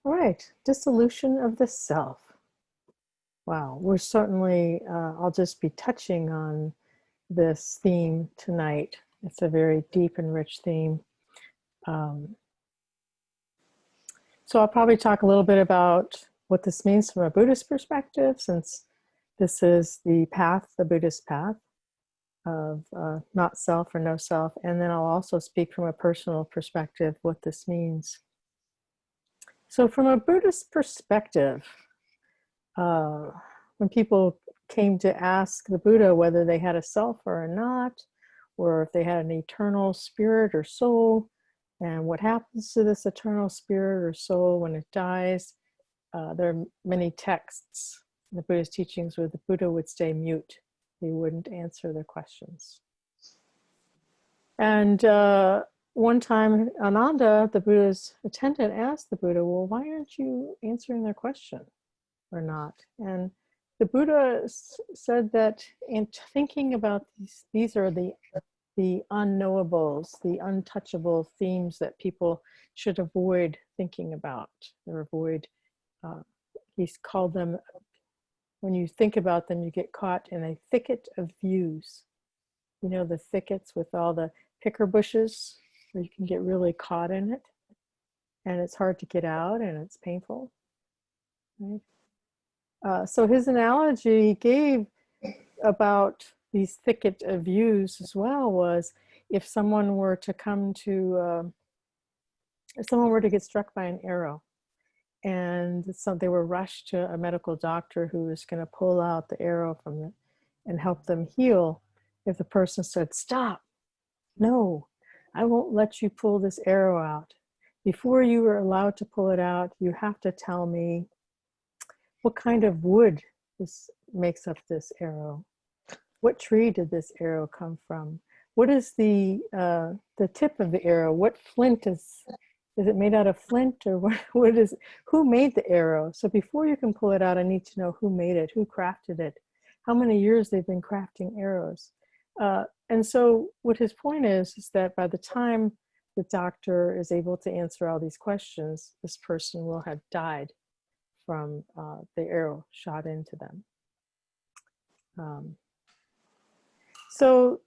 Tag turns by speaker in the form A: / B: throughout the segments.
A: All right, dissolution of the self. Wow, we're certainly, I'll just be touching on this theme tonight. It's a very deep and rich theme. So I'll probably talk a little bit about what this means from a Buddhist perspective, since this is the path, the Buddhist path of not self or no self. And then I'll also speak from a personal perspective what this means. So from a Buddhist perspective, when people came to ask the Buddha whether they had a self or not, or if they had an eternal spirit or soul, and what happens to this eternal spirit or soul when it dies, there are many texts in the Buddhist teachings where the Buddha would stay mute. He wouldn't answer their questions. And one time, Ananda, the Buddha's attendant, asked the Buddha, well, why aren't you answering their question or not? And the Buddha said that in thinking about these are the unknowables, the untouchable themes that people should avoid thinking about, or avoid, he's called them, when you think about them, you get caught in a thicket of views. You know, the thickets with all the picker bushes, where you can get really caught in it, and it's hard to get out, and it's painful, right? So his analogy he gave about these thicket of views as well was, if someone were to come to, if someone were to get struck by an arrow, and so they were rushed to a medical doctor who was going to pull out the arrow from it and help them heal. If the person said, stop, no, I won't let you pull this arrow out. Before you are allowed to pull it out, you have to tell me what kind of wood makes up this arrow. What tree did this arrow come from? What is the tip of the arrow? What flint is it made out of flint, or what is, who made the arrow? So before you can pull it out, I need to know who made it, who crafted it, how many years they've been crafting arrows. And so what his point is that by the time the doctor is able to answer all these questions, this person will have died from the arrow shot into them. So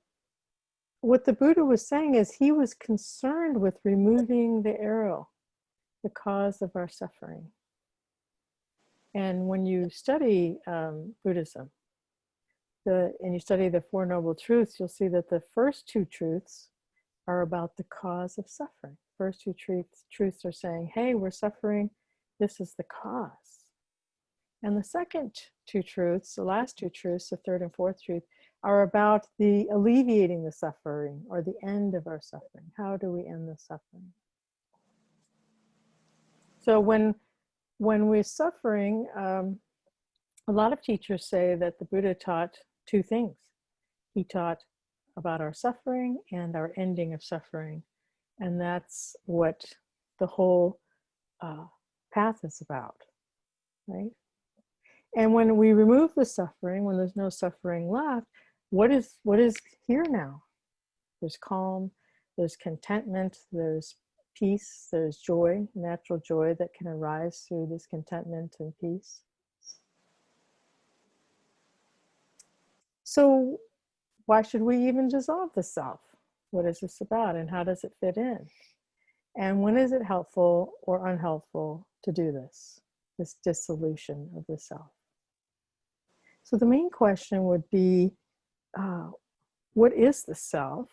A: what the Buddha was saying is he was concerned with removing the arrow, the cause of our suffering. And when you study Buddhism, and you study the Four Noble Truths, you'll see that the first two truths are about the cause of suffering. First two truths are saying, hey, we're suffering, this is the cause. And the second two truths, the last two truths, the third and fourth truth, are about the alleviating the suffering, or the end of our suffering. How do we end the suffering? So when we're suffering, a lot of teachers say that the Buddha taught two things. He taught about our suffering and our ending of suffering. And that's what the whole path is about, right? And when we remove the suffering, when there's no suffering left, what is here now? There's calm, there's contentment, there's peace, there's joy, natural joy that can arise through this contentment and peace. So why should we even dissolve the self? What is this about, and how does it fit in? And when is it helpful or unhelpful to do this dissolution of the self? So the main question would be, what is the self?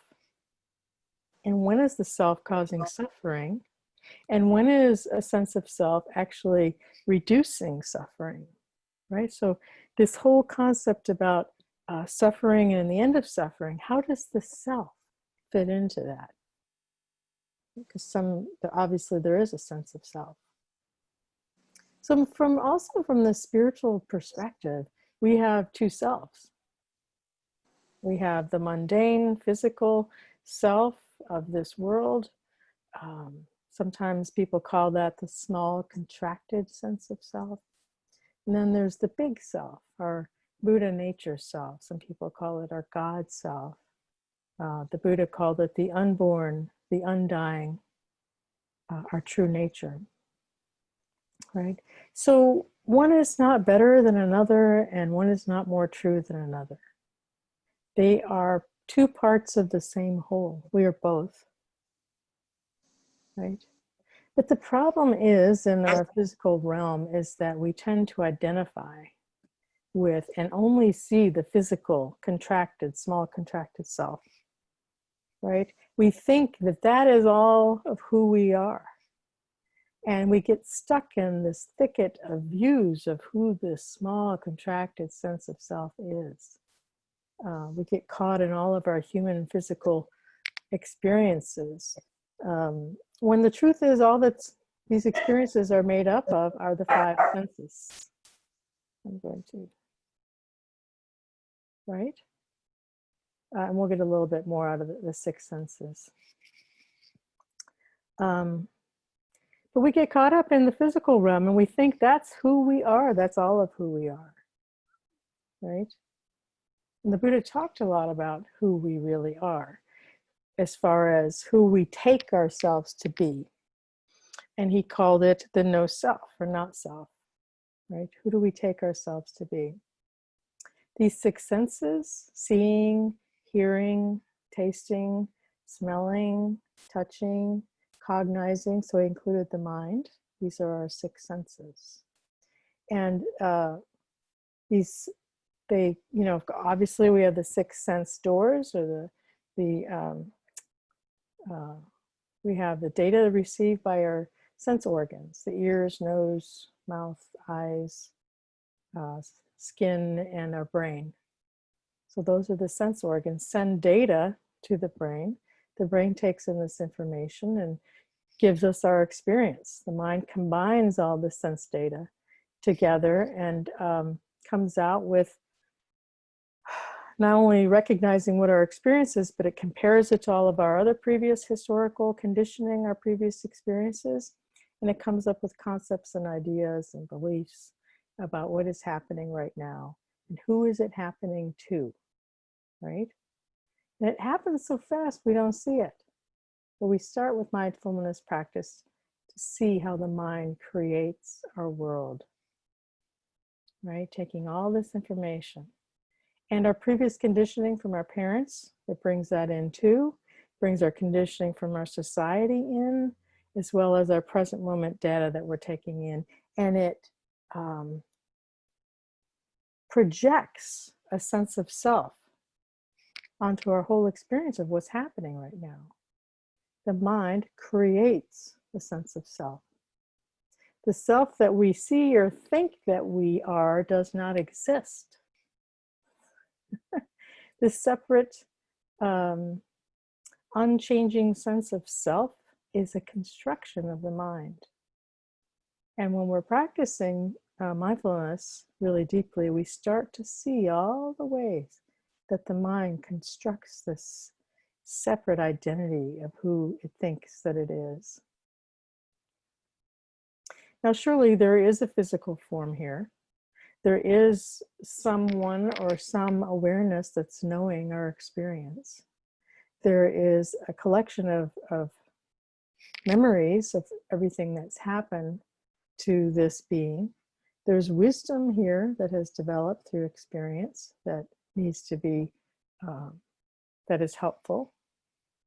A: And when is the self causing suffering? And when is a sense of self actually reducing suffering, right? So this whole concept about suffering and the end of suffering, how does the self fit into that? Because obviously there is a sense of self. So also from the spiritual perspective, we have two selves. We have the mundane, physical self of this world. Sometimes people call that the small, contracted sense of self. And then there's the big self, our Buddha nature self. Some people call it our God self. The Buddha called it the unborn, the undying, our true nature. right? So one is not better than another, and one is not more true than another. They are two parts of the same whole. We are both, right? But the problem is in our physical realm is that we tend to identify with and only see the physical, contracted, small contracted self, right? We think that that is all of who we are. And we get stuck in this thicket of views of who this small, contracted sense of self is. We get caught in all of our human physical experiences. When the truth is, all that these experiences are made up of are the five senses. I'm going to, right? And we'll get a little bit more out of the six senses. But we get caught up in the physical realm and we think that's who we are. That's all of who we are, right? And the Buddha talked a lot about who we really are, as far as who we take ourselves to be. And he called it the no self or not self, right? Who do we take ourselves to be? These six senses, seeing, hearing, tasting, smelling, touching, cognizing, so he included the mind. These are our six senses. And these, they, you know, obviously we have the six sense doors, or we have the data received by our sense organs, the ears, nose, mouth, eyes, skin, and our brain. So those are the sense organs, send data to the brain. The brain takes in this information and gives us our experience. The mind combines all the sense data together and comes out with not only recognizing what our experience is, but it compares it to all of our other previous historical conditioning, our previous experiences, and it comes up with concepts and ideas and beliefs about what is happening right now and who is it happening to, right? And it happens so fast we don't see it. But we start with mindfulness practice to see how the mind creates our world, right? Taking all this information and our previous conditioning from our parents, it brings that in too, brings our conditioning from our society in, as well as our present moment data that we're taking in. And it projects a sense of self onto our whole experience of what's happening right now. The mind creates a sense of self. The self that we see or think that we are does not exist. This separate, unchanging sense of self is a construction of the mind. And when we're practicing mindfulness really deeply, we start to see all the ways that the mind constructs this separate identity of who it thinks that it is. Now, surely there is a physical form here. There is someone or some awareness that's knowing our experience. There is a collection of memories of everything that's happened to this being. There's wisdom here that has developed through experience that needs to be, that is helpful,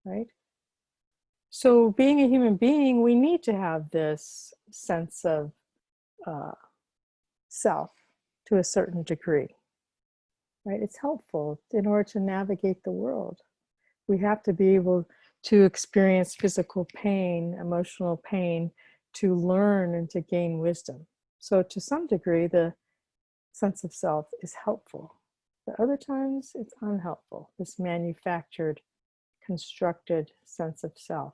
A: right? So being a human being, we need to have this sense of self to a certain degree, right? It's helpful in order to navigate the world. We have to be able to experience physical pain, emotional pain, to learn and to gain wisdom. So to some degree, the sense of self is helpful. But other times it's unhelpful, this manufactured, constructed sense of self.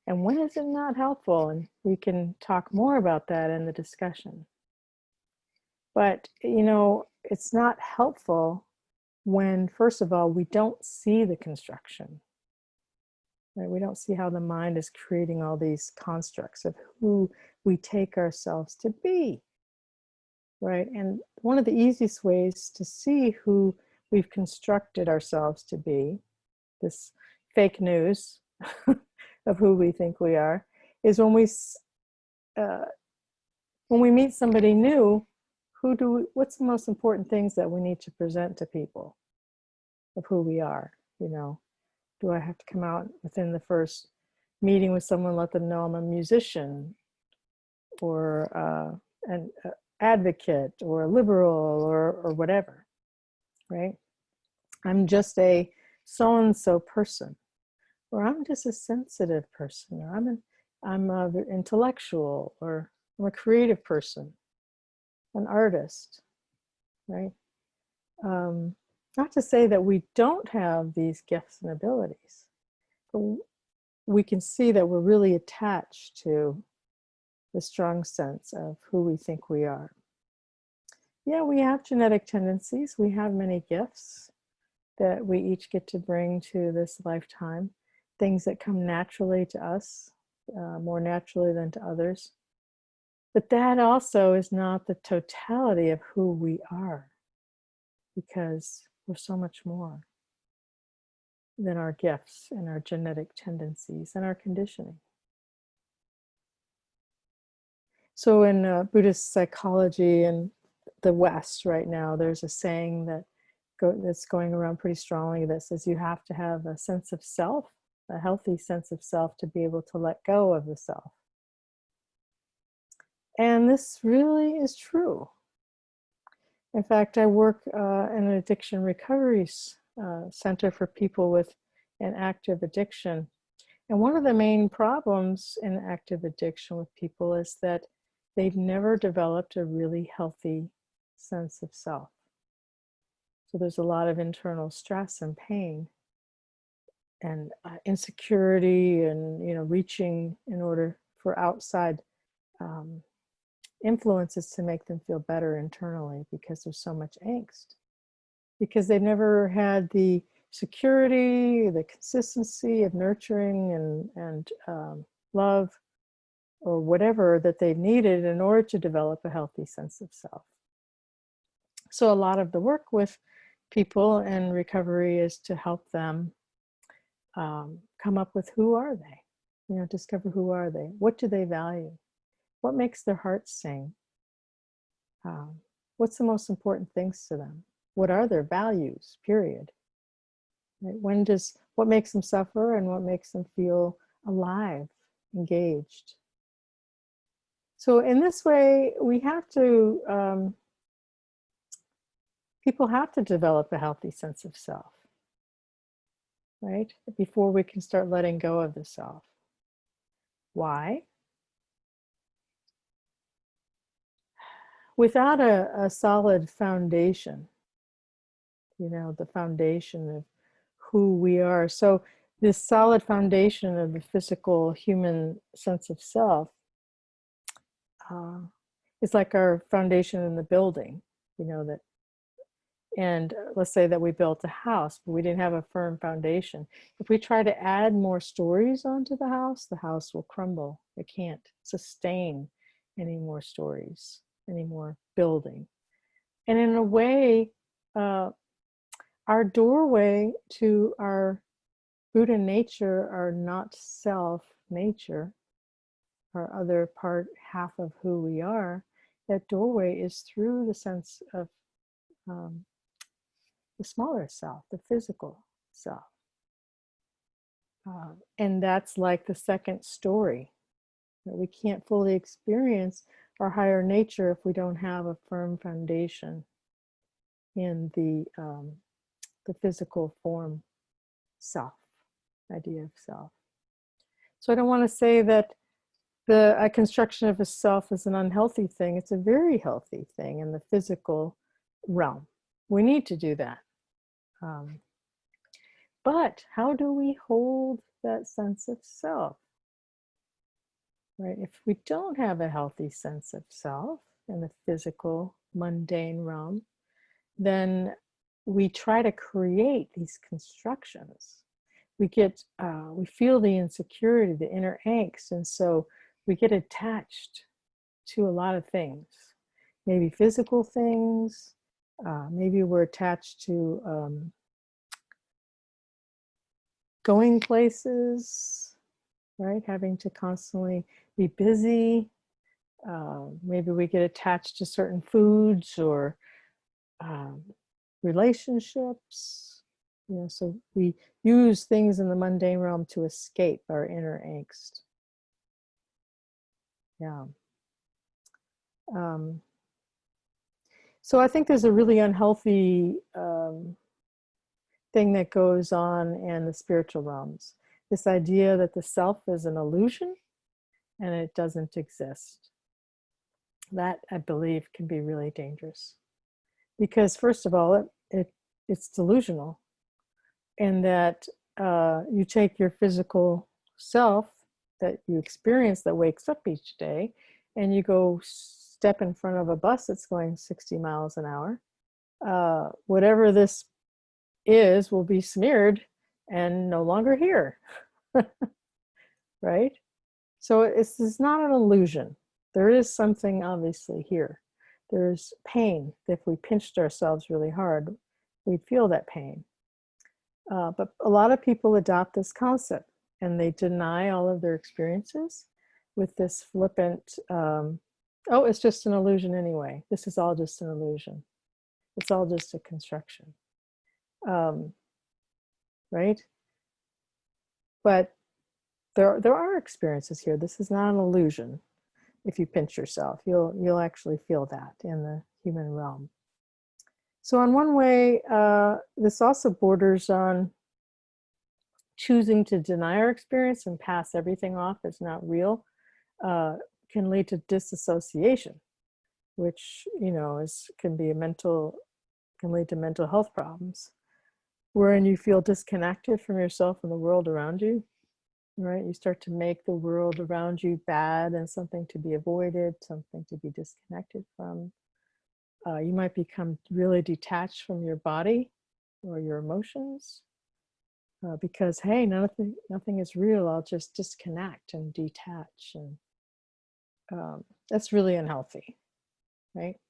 A: And when is it not helpful? And we can talk more about that in the discussion. But, you know, it's not helpful when, first of all, we don't see the construction. Right? We don't see how the mind is creating all these constructs of who we take ourselves to be. Right? And one of the easiest ways to see who we've constructed ourselves to be, this fake news of who we think we are, is when we when we meet somebody new, what's the most important things that we need to present to people of who we are? You know, do I have to come out within the first meeting with someone, let them know I'm a musician, or an advocate, or a liberal, or whatever, right? I'm just a so-and-so person, or I'm just a sensitive person, or I'm an intellectual, or I'm a creative person, an artist, right? Not to say that we don't have these gifts and abilities, but we can see that we're really attached to the strong sense of who we think we are. Yeah, we have genetic tendencies. We have many gifts that we each get to bring to this lifetime, things that come naturally to us, more naturally than to others. But that also is not the totality of who we are, because we're so much more than our gifts and our genetic tendencies and our conditioning. So in Buddhist psychology in the West right now, there's a saying that's going around pretty strongly that says you have to have a sense of self, a healthy sense of self, to be able to let go of the self. And this really is true. In fact, I work in an addiction recovery center for people with an active addiction. And one of the main problems in active addiction with people is that they've never developed a really healthy sense of self. So there's a lot of internal stress and pain and insecurity, and reaching in order for outside influences to make them feel better internally, because there's so much angst, because they've never had the security, the consistency of nurturing and love, or whatever that they've needed in order to develop a healthy sense of self. So a lot of the work with people in recovery is to help them come up with, who are they? Discover, who are they? What do they value? What makes their hearts sing? What's the most important things to them? What are their values, period? Right? What makes them suffer, and what makes them feel alive, engaged? So in this way, we have to, people have to develop a healthy sense of self, right? Before we can start letting go of the self. Why? Without a solid foundation, the foundation of who we are. So this solid foundation of the physical human sense of self is like our foundation in the building, that. And let's say that we built a house, but we didn't have a firm foundation. If we try to add more stories onto the house will crumble. It can't sustain any more stories, any more building. And in a way, our doorway to our Buddha nature, our not self nature, our other part, half of who we are, that doorway is through the sense of the smaller self, the physical self. And that's like the second story. We can't fully experience our higher nature if we don't have a firm foundation in the physical form self, idea of self. So I don't want to say that a construction of a self is an unhealthy thing. It's a very healthy thing in the physical realm. We need to do that. But how do we hold that sense of self? Right? If we don't have a healthy sense of self in the physical, mundane realm, then we try to create these constructions. We feel the insecurity, the inner angst, and so we get attached to a lot of things. Maybe physical things, maybe we're attached to going places, right? Having to constantly be busy, Maybe we get attached to certain foods or um, relationships. So we use things in the mundane realm to escape our inner angst. Yeah. So I think there's a really unhealthy thing that goes on in the spiritual realms. This idea that the self is an illusion and it doesn't exist. That, I believe, can be really dangerous. Because first of all, it's delusional. And that you take your physical self that you experience that wakes up each day and you go step in front of a bus that's going 60 miles an hour. Whatever this is will be smeared and no longer here. Right? So it's not an illusion. There is something obviously here. There's pain. If we pinched ourselves really hard, we'd feel that pain. But a lot of people adopt this concept and they deny all of their experiences with this flippant, oh, it's just an illusion anyway. This is all just an illusion. It's all just a construction. Right? But there are experiences here. This is not an illusion. If you pinch yourself, you'll actually feel that in the human realm. So in one way, this also borders on choosing to deny our experience and pass everything off as not real, can lead to disassociation, which can lead to mental health problems, wherein you feel disconnected from yourself and the world around you. Right? You start to make the world around you bad and something to be avoided, something to be disconnected from. You might become really detached from your body or your emotions because, hey, nothing is real. I'll just disconnect and detach. And that's really unhealthy, right?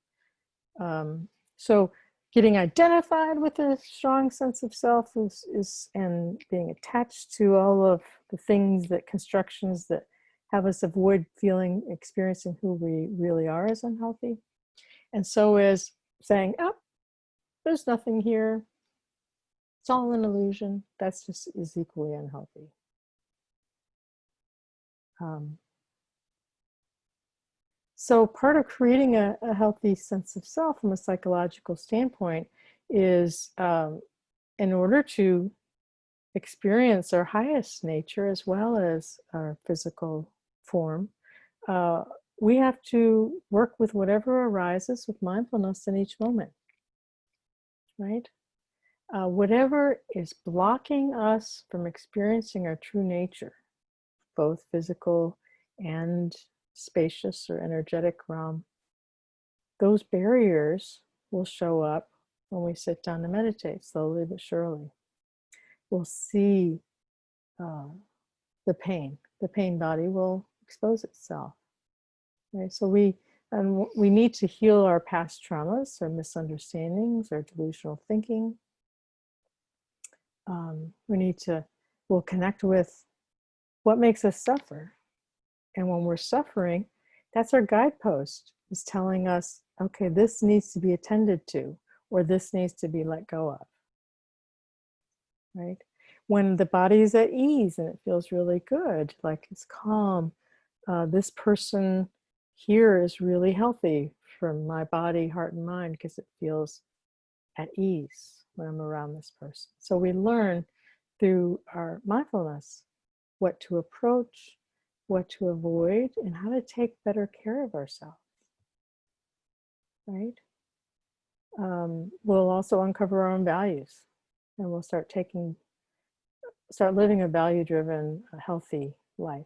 A: So getting identified with a strong sense of self is and being attached to all of the things constructions that have us avoid experiencing who we really are is unhealthy. And so is saying, oh, there's nothing here. It's all an illusion. That's just is equally unhealthy. So part of creating a healthy sense of self from a psychological standpoint is in order to experience our highest nature as well as our physical form, we have to work with whatever arises with mindfulness in each moment, right? Whatever is blocking us from experiencing our true nature, both physical and spacious or energetic realm, those barriers will show up when we sit down to meditate, slowly but surely. We'll see the pain. The pain body will expose itself. Right? So we need to heal our past traumas, our misunderstandings, our delusional thinking. We'll connect with what makes us suffer. And when we're suffering, that's our guidepost, is telling us, okay, this needs to be attended to, or this needs to be let go of, right? When the body is at ease and it feels really good, like it's calm, this person here is really healthy for my body, heart, and mind because it feels at ease when I'm around this person. So we learn through our mindfulness what to approach, what to avoid, and how to take better care of ourselves, right? We'll also uncover our own values, and we'll start living a value-driven, healthy life,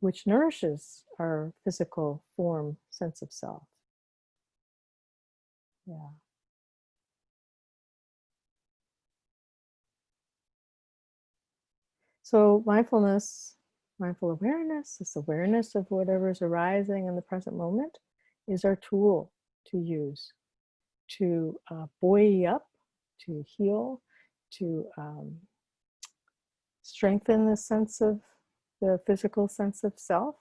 A: which nourishes our physical form, sense of self. Yeah. So mindfulness, mindful awareness, this awareness of whatever's arising in the present moment, is our tool to use to buoy up, to heal, to strengthen the physical sense of self,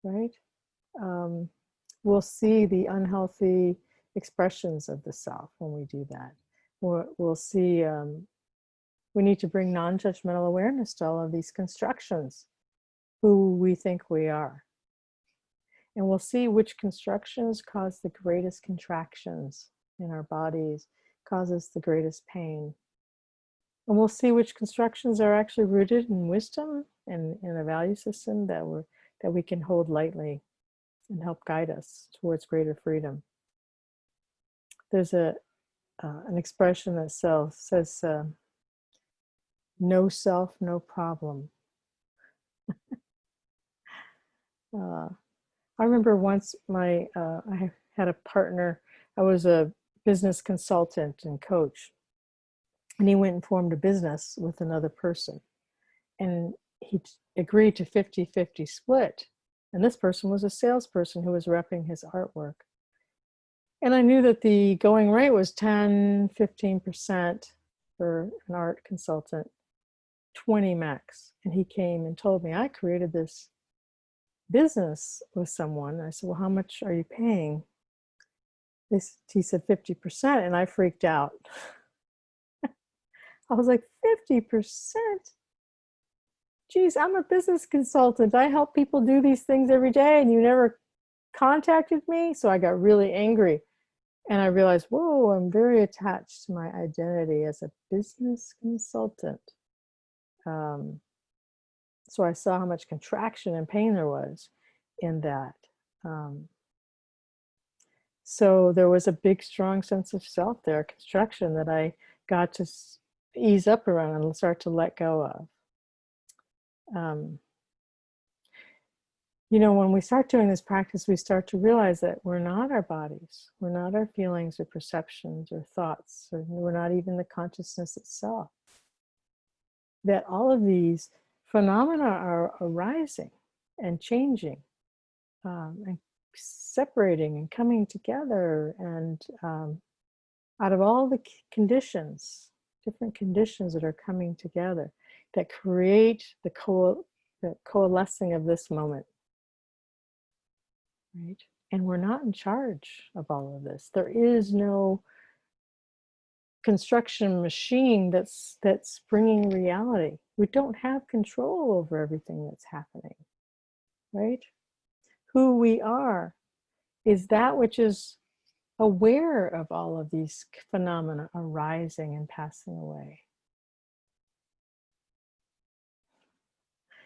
A: right? we'll see the unhealthy expressions of the self when we do that. We'll see we need to bring non-judgmental awareness to all of these constructions, who we think we are. And we'll see which constructions cause the greatest contractions in our bodies, causes the greatest pain. And we'll see which constructions are actually rooted in wisdom and in a value system that we can hold lightly and help guide us towards greater freedom. There's an expression that says, no self, no problem. I remember once I had a partner. I was a business consultant and coach, and he went and formed a business with another person, and he agreed to 50-50 split. And this person was a salesperson who was repping his artwork. And I knew that the going rate was 10-15% for an art consultant, 20 max. And he came and told me, I created this business with someone. I said, well, how much are you paying? He said 50%, and I freaked out. I was like, 50%? Geez, I'm a business consultant. I help people do these things every day, and you never contacted me? So I got really angry. And I realized, whoa, I'm very attached to my identity as a business consultant. So I saw how much contraction and pain there was in that. So there was a big, strong sense of self there, construction that I got to ease up around and start to let go of. You know, when we start doing this practice, we start to realize that we're not our bodies. We're not our feelings or perceptions or thoughts, or we're not even the consciousness itself. That all of these phenomena are arising and changing and separating and coming together, and out of all the conditions, different conditions that are coming together that create the coalescing of this moment, right? And we're not in charge of all of this. There is no construction machine that's bringing reality. We don't have control over everything that's happening, right? Who we are is that which is aware of all of these phenomena arising and passing away.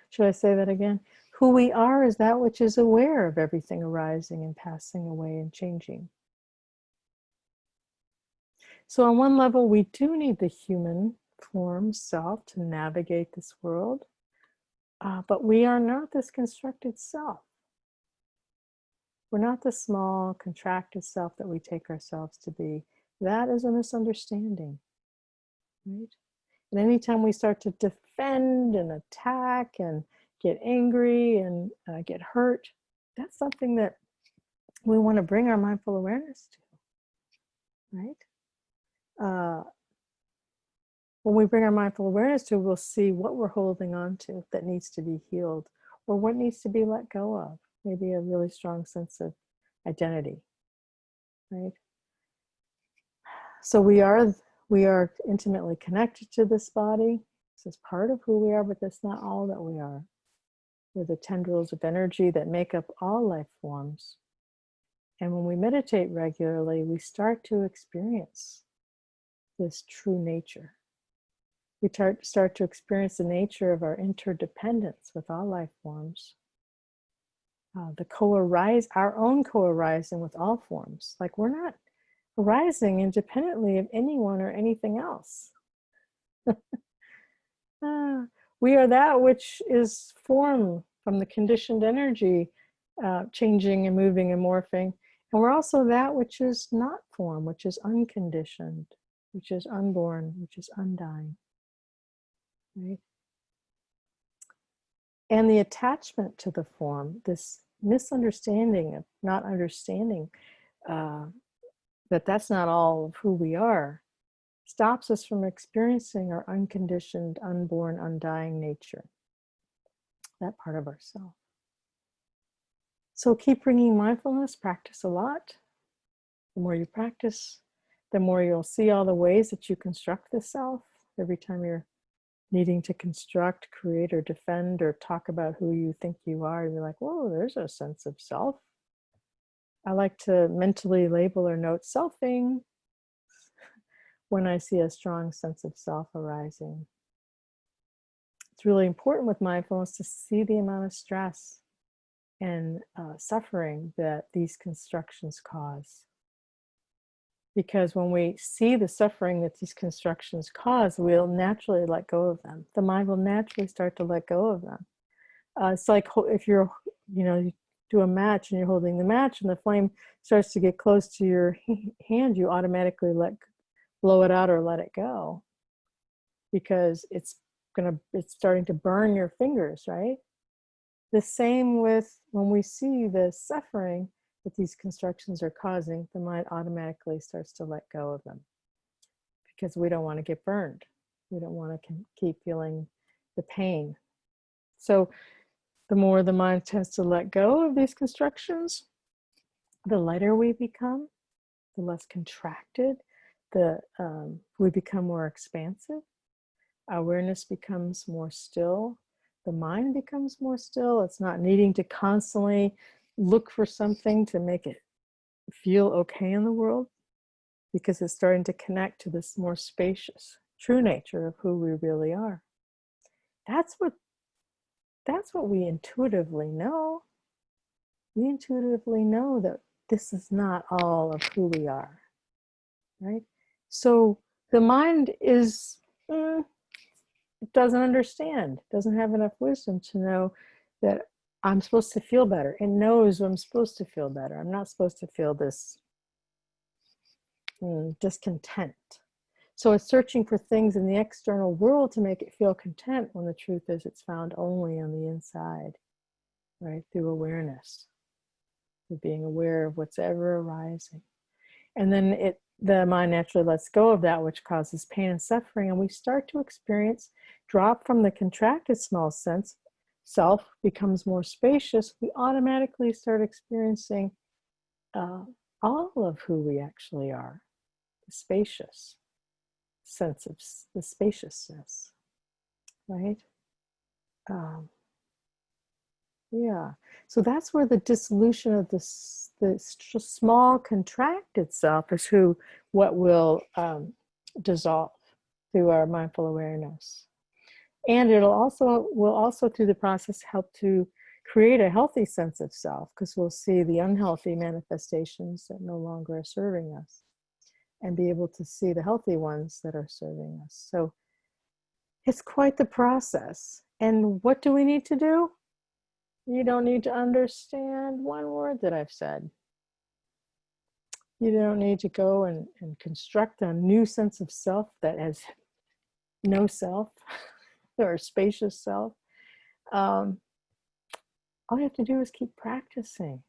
A: Should I say that again? Who we are is that which is aware of everything arising and passing away and changing. So on one level, we do need the human form self to navigate this world, but we are not this constructed self. We're not the small, contracted self that we take ourselves to be. That is a misunderstanding, right? And anytime we start to defend and attack and get angry and get hurt, that's something that we want to bring our mindful awareness to, right? When we bring our mindful awareness to, we'll see what we're holding on to that needs to be healed, or what needs to be let go of. Maybe a really strong sense of identity, right? So we are intimately connected to this body. This is part of who we are, but that's not all that we are. We're the tendrils of energy that make up all life forms. And when we meditate regularly, we start to experience this true nature. We start to experience the nature of our interdependence with all life forms. Our own co-arising with all forms. Like, we're not arising independently of anyone or anything else. We are that which is form from the conditioned energy, changing and moving and morphing. And we're also that which is not form, which is unconditioned, which is unborn, which is undying. Right? And the attachment to the form, this misunderstanding of not understanding that that's not all of who we are, stops us from experiencing our unconditioned, unborn, undying nature, that part of ourself. So keep bringing mindfulness, practice a lot. The more you practice, the more you'll see all the ways that you construct the self. Every time you're needing to construct, create, or defend, or talk about who you think you are, you're like, whoa, there's a sense of self. I like to mentally label or note selfing when I see a strong sense of self arising. It's really important with mindfulness to see the amount of stress and suffering that these constructions cause. Because when we see the suffering that these constructions cause, we'll naturally let go of them. The mind will naturally start to let go of them. It's like if you're, you do a match and you're holding the match and the flame starts to get close to your hand, you automatically blow it out or let it go, because it's starting to burn your fingers, right? The same with when we see the suffering that these constructions are causing, the mind automatically starts to let go of them, because we don't want to get burned. We don't want to keep feeling the pain. So the more the mind tends to let go of these constructions, the lighter we become, the less contracted, we become more expansive. Awareness becomes more still. The mind becomes more still. It's not needing to constantly look for something to make it feel okay in the world, because it's starting to connect to this more spacious, true nature of who we really are. That's what we intuitively know. We intuitively know that this is not all of who we are, right? So the mind doesn't understand, doesn't have enough wisdom to know that I'm supposed to feel better. It knows I'm supposed to feel better. I'm not supposed to feel this discontent. So it's searching for things in the external world to make it feel content, when the truth is it's found only on the inside, right? Through awareness, through being aware of what's ever arising. And then the mind naturally lets go of that which causes pain and suffering, and we start to experience, drop from the contracted small sense, self becomes more spacious. We automatically start experiencing all of who we actually are, the spacious sense of the spaciousness, right? Yeah, so that's where the dissolution of the small contracted self is what will dissolve through our mindful awareness. And will also through the process help to create a healthy sense of self, because we'll see the unhealthy manifestations that no longer are serving us, and be able to see the healthy ones that are serving us. So it's quite the process. And what do we need to do? You don't need to understand one word that I've said. You don't need to go and construct a new sense of self that has no self or spacious self. All you have to do is keep practicing.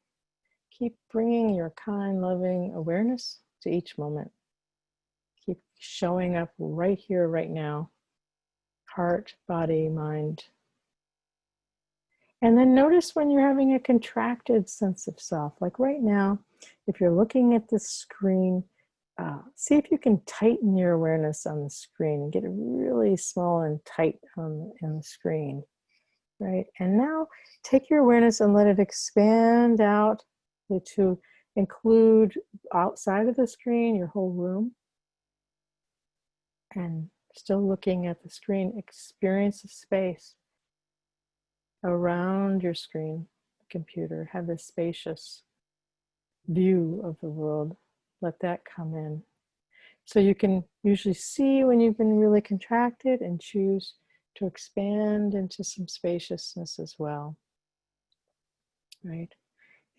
A: Keep bringing your kind, loving awareness to each moment. Keep showing up right here, right now. Heart, body, mind. And then notice when you're having a contracted sense of self. Like right now, if you're looking at the screen, see if you can tighten your awareness on the screen. Get it really small and tight on the screen, right? And now take your awareness and let it expand out to include outside of the screen, your whole room. And still looking at the screen, experience the space around your screen, the computer. Have this spacious view of the world. Let that come in. So you can usually see when you've been really contracted and choose to expand into some spaciousness as well, right?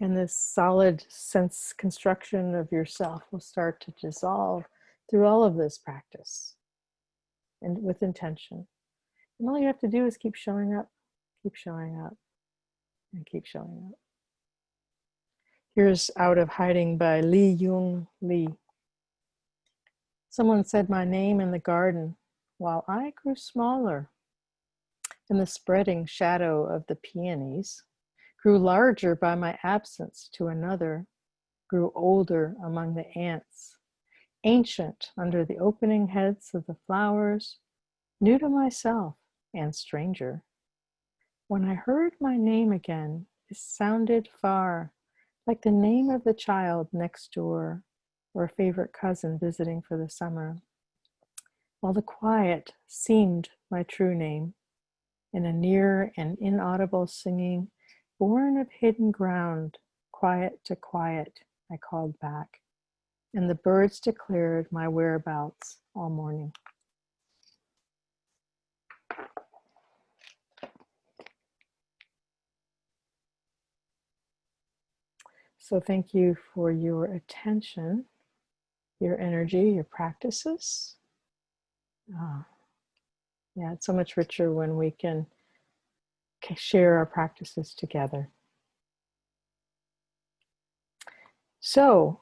A: And this solid sense construction of yourself will start to dissolve through all of this practice, and with intention. And all you have to do is keep showing up, and keep showing up. Here's Out of Hiding by Lee Jung Lee. Someone said my name in the garden while I grew smaller. In the spreading shadow of the peonies grew larger by my absence to another, grew older among the ants, ancient under the opening heads of the flowers, new to myself and stranger. When I heard my name again, it sounded far, like the name of the child next door or a favorite cousin visiting for the summer, while the quiet seemed my true name, in a near and inaudible singing, born of hidden ground, quiet to quiet, I called back, and the birds declared my whereabouts all morning. So thank you for your attention, your energy, your practices. Yeah, it's so much richer when we can share our practices together. So